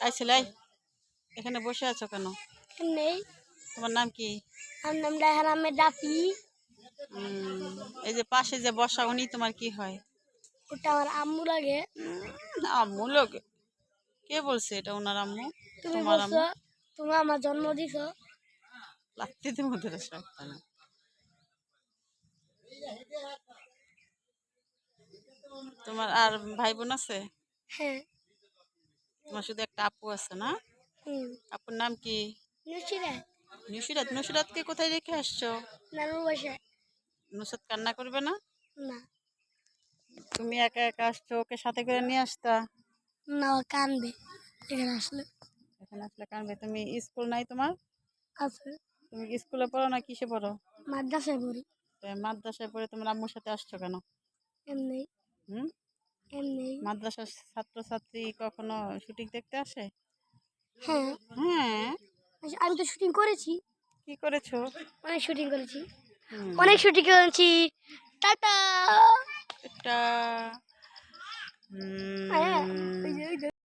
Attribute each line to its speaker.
Speaker 1: আইছিলাই এখানে বসে আছো কেন?
Speaker 2: নেই।
Speaker 1: তোমার নাম কি?
Speaker 2: আমার নাম রায়হান আহমেদ রাফি।
Speaker 1: এই যে পাশে যে বসা উনি তোমার কি হয়?
Speaker 2: ওটা আমার আম্মু লাগে।
Speaker 1: আম্মু লোকে কে বলছে এটা ওনার আম্মু?
Speaker 2: তুমি
Speaker 1: তোমার
Speaker 2: বলছো,
Speaker 1: আম্মু?
Speaker 2: তুমি আমার জন্ম দিছো।
Speaker 1: লাত্তিতে মধ্যে রাখতে না। তোমার আর ভাই বোন আছে?
Speaker 2: হ্যাঁ।
Speaker 1: তোমার শুধু একটা আপু আছে না?
Speaker 2: হুম।
Speaker 1: আপুর নাম কি?
Speaker 2: নুসিরাত।
Speaker 1: নুসিরাত। নুসিরাতকে কোথায় রেখে আসছো?
Speaker 2: নানুর বাসায়।
Speaker 1: নুসরাত কান্না করবে না?
Speaker 2: না।
Speaker 1: তুমি একা একা আসছো, ওকে সাথে করে নিয়ে আসতা।
Speaker 2: না, ও কানবে এখানে আসলে।
Speaker 1: এখানে আসলে কানবে। তুমি স্কুল নাই তোমার?
Speaker 2: আছে।
Speaker 1: তুমি কি স্কুলে পড়ো না কিসে পড়ো?
Speaker 2: মাদ্রাসায় পড়ি।
Speaker 1: মাদ্রাসায় পড়ে তোমার আম্মুর সাথে আসছো কেন?
Speaker 2: এমনি।
Speaker 1: হুম।
Speaker 2: এমনি।
Speaker 1: মাদ্রাসার ছাত্রছাত্রী কখনো শুটিং দেখতে আসে?
Speaker 2: হ্যাঁ।
Speaker 1: হ্যাঁ।
Speaker 2: আমি তো শুটিং করেছি।
Speaker 1: কি করেছো?
Speaker 2: অনেক শুটিং করেছি।
Speaker 1: হুম।
Speaker 2: অনেক শুটিং করেছি। টাটা।
Speaker 1: এটা